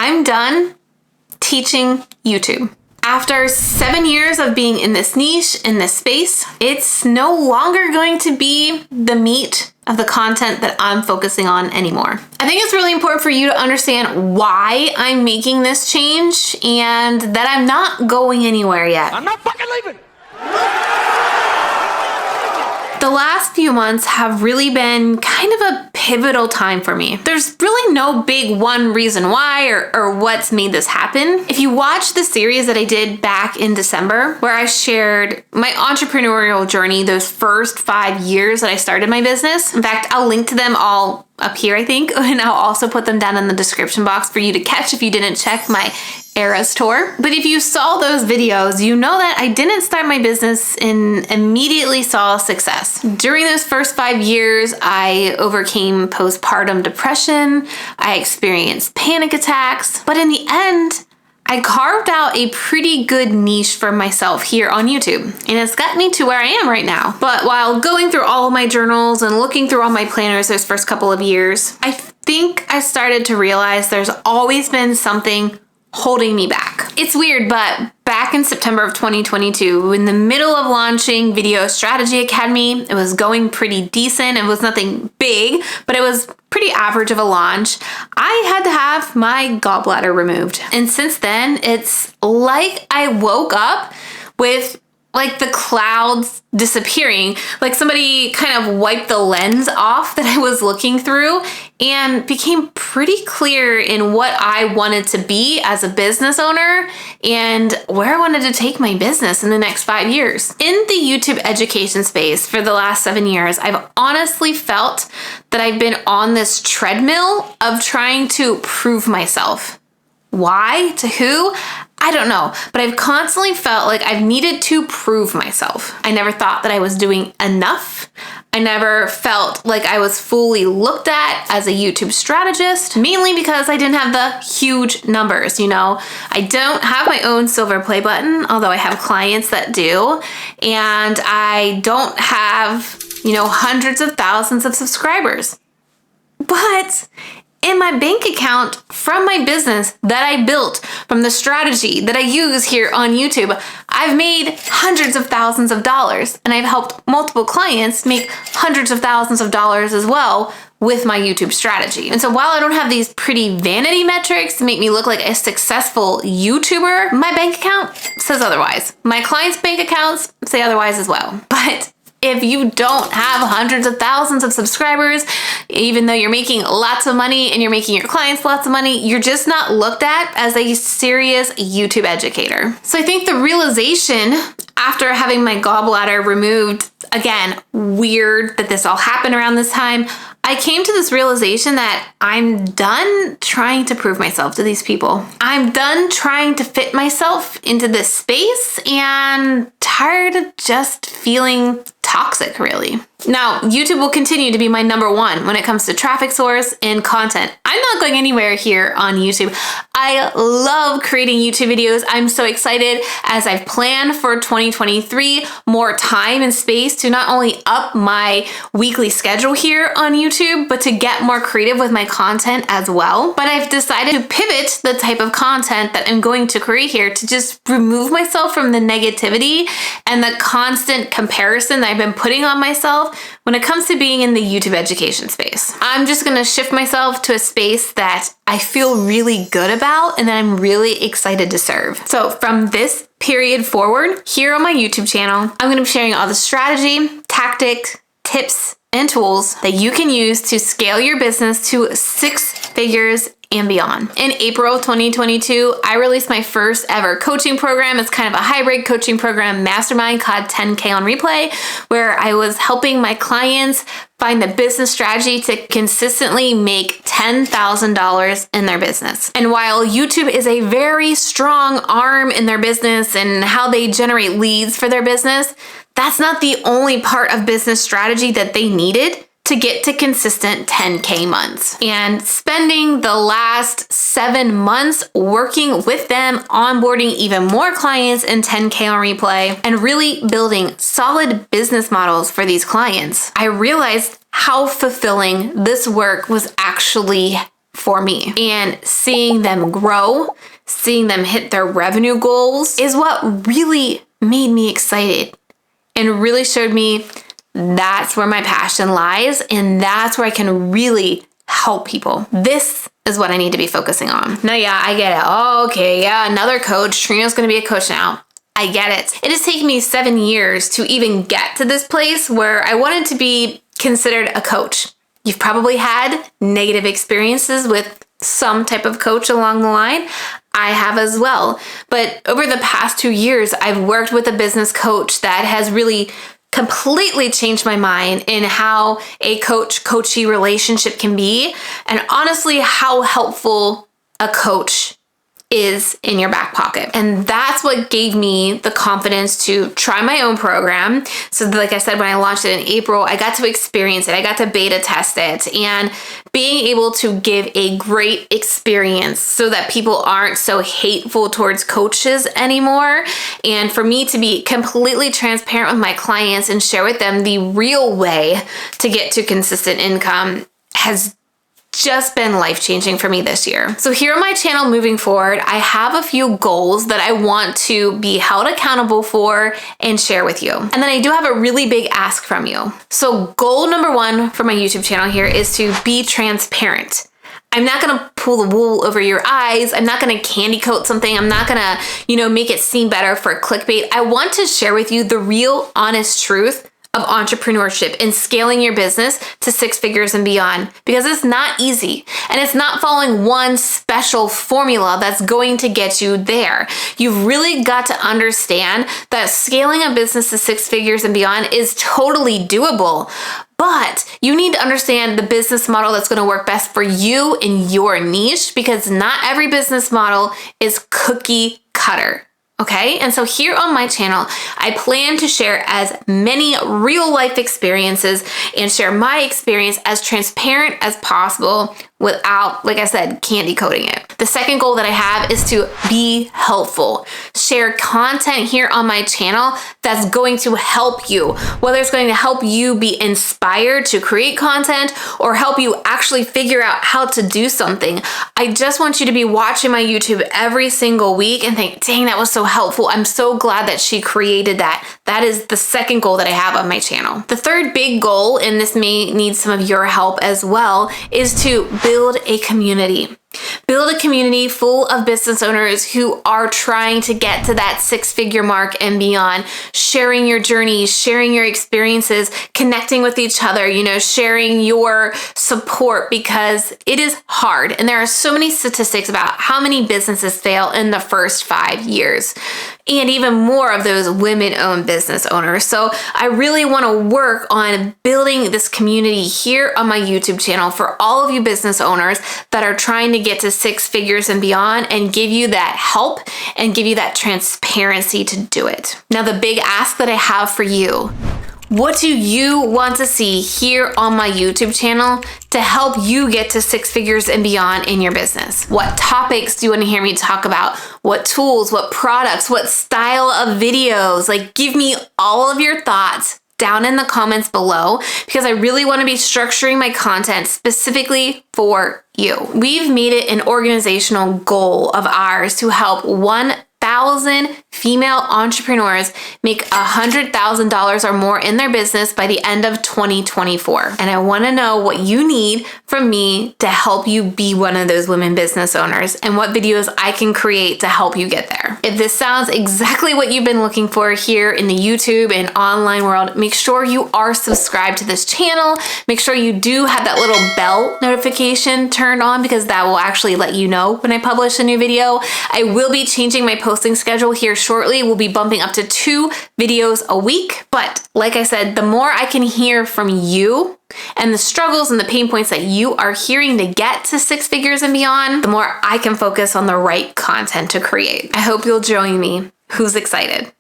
I'm done teaching YouTube. After 7 years of being in this niche, in this space, it's no longer going to be the meat of the content that I'm focusing on anymore. I think it's really important for you to understand why I'm making this change and that I'm not going anywhere yet. I'm not fucking leaving. The last few months have really been kind of a pivotal time for me. There's really no big one reason why or what's made this happen. If you watch the series that I did back in December, where I shared my entrepreneurial journey, those first 5 years that I started my business. In fact, I'll link to them all up here, I think, and I'll also put them down in the description box for you to catch if you didn't check my Eras tour. But if you saw those videos, you know that I didn't start my business and immediately saw success. During those first 5 years, I overcame postpartum depression, I experienced panic attacks, but in the end, I carved out a pretty good niche for myself here on YouTube, and it's got me to where I am right now. But while going through all of my journals and looking through all my planners those first couple of years, I think I started to realize there's always been something holding me back. It's weird, but back in September of 2022, in the middle of launching Video Strategy Academy, it was going pretty decent. It was nothing big, but it was pretty average of a launch. I had to have my gallbladder removed. And since then, it's like I woke up with like the clouds disappearing, like somebody kind of wiped the lens off that I was looking through and became pretty clear in what I wanted to be as a business owner and where I wanted to take my business in the next 5 years. In the YouTube education space for the last 7 years, I've honestly felt that I've been on this treadmill of trying to prove myself. Why? To who? I don't know, but I've constantly felt like I've needed to prove myself. I never thought that I was doing enough. I never felt like I was fully looked at as a YouTube strategist, mainly because I didn't have the huge numbers, you know. I don't have my own silver play button, although I have clients that do, and I don't have, you know, hundreds of thousands of subscribers. But in my bank account from my business that I built, from the strategy that I use here on YouTube, I've made hundreds of thousands of dollars, and I've helped multiple clients make hundreds of thousands of dollars as well with my YouTube strategy. And so while I don't have these pretty vanity metrics to make me look like a successful YouTuber, my bank account says otherwise. My clients' bank accounts say otherwise as well. But if you don't have hundreds of thousands of subscribers, even though you're making lots of money and you're making your clients lots of money, you're just not looked at as a serious YouTube educator. So I think the realization after having my gallbladder removed, again, weird that this all happened around this time, I came to this realization that I'm done trying to prove myself to these people. I'm done trying to fit myself into this space and tired of just feeling toxic, really. Now, YouTube will continue to be my number one when it comes to traffic source and content. I'm not going anywhere here on YouTube. I love creating YouTube videos. I'm so excited as I've planned for 2023 more time and space to not only up my weekly schedule here on YouTube, but to get more creative with my content as well. But I've decided to pivot the type of content that I'm going to create here to just remove myself from the negativity and the constant comparison that I've been putting on myself when it comes to being in the YouTube education space. I'm just gonna shift myself to a space that I feel really good about and that I'm really excited to serve. So from this period forward, here on my YouTube channel, I'm gonna be sharing all the strategy, tactics, tips, and tools that you can use to scale your business to 6 figures and beyond. In April of 2022, I released my first ever coaching program. It's kind of a hybrid coaching program mastermind called 10K on Replay, where I was helping my clients find the business strategy to consistently make $10,000 in their business. And while YouTube is a very strong arm in their business and how they generate leads for their business, that's not the only part of business strategy that they needed to get to consistent 10K months. And spending the last 7 months working with them, onboarding even more clients in 10K on Replay, and really building solid business models for these clients, I realized how fulfilling this work was actually for me. And seeing them grow, seeing them hit their revenue goals is what really made me excited and really showed me that's where my passion lies, and that's where I can really help people. This is what I need to be focusing on. Now, yeah, I get it. Oh, okay, yeah, another coach. Trina's gonna be a coach now. I get it. It has taken me 7 years to even get to this place where I wanted to be considered a coach. You've probably had negative experiences with some type of coach along the line. I have as well. But over the past 2 years, I've worked with a business coach that has really completely changed my mind in how a coach-coachee relationship can be, and honestly, how helpful a coach is in your back pocket. And that's what gave me the confidence to try my own program. So like I said, when I launched it in April, I got to experience it. I got to beta test it, and being able to give a great experience so that people aren't so hateful towards coaches anymore. And for me to be completely transparent with my clients and share with them the real way to get to consistent income has just been life-changing for me this year. So here on my channel moving forward, I have a few goals that I want to be held accountable for and share with you. And then I do have a really big ask from you. So goal number 1 for my YouTube channel here is to be transparent. I'm not gonna pull the wool over your eyes. I'm not gonna candy coat something. I'm not gonna, make it seem better for clickbait. I want to share with you the real, honest truth of entrepreneurship and scaling your business to 6 figures and beyond, because it's not easy and it's not following one special formula that's going to get you there. You've really got to understand that scaling a business to 6 figures and beyond is totally doable. But you need to understand the business model that's going to work best for you in your niche, because not every business model is cookie cutter. Okay, and so here on my channel, I plan to share as many real life experiences and share my experience as transparent as possible without, like I said, candy coating it. The second goal that I have is to be helpful. Share content here on my channel that's going to help you, whether it's going to help you be inspired to create content or help you actually figure out how to do something. I just want you to be watching my YouTube every single week and think, dang, that was so helpful. I'm so glad that she created that. That is the second goal that I have on my channel. The third big goal, and this may need some of your help as well, is to build a community. Build a community full of business owners who are trying to get to that 6-figure mark and beyond, sharing your journeys, sharing your experiences, connecting with each other, sharing your support, because it is hard. And there are so many statistics about how many businesses fail in the first 5 years, and even more of those women-owned business owners. So I really want to work on building this community here on my YouTube channel for all of you business owners that are trying to get to 6 figures and beyond, and give you that help and give you that transparency to do it. Now, the big ask that I have for you: what do you want to see here on my YouTube channel to help you get to 6 figures and beyond in your business? What topics do you want to hear me talk about? What tools, what products, what style of videos? Like, give me all of your thoughts down in the comments below, because I really want to be structuring my content specifically for you. We've made it an organizational goal of ours to help 1,000 female entrepreneurs make $100,000 or more in their business by the end of 2024. And I want to know what you need from me to help you be one of those women business owners, and what videos I can create to help you get there. If this sounds exactly what you've been looking for here in the YouTube and online world, make sure you are subscribed to this channel. Make sure you do have that little bell notification turned on, because that will actually let you know when I publish a new video. I will be changing my posting schedule here shortly. We'll be bumping up to 2 videos a week. But like I said, the more I can hear from you and the struggles and the pain points that you are hearing to get to 6 figures and beyond, the more I can focus on the right content to create. I hope you'll join me. Who's excited?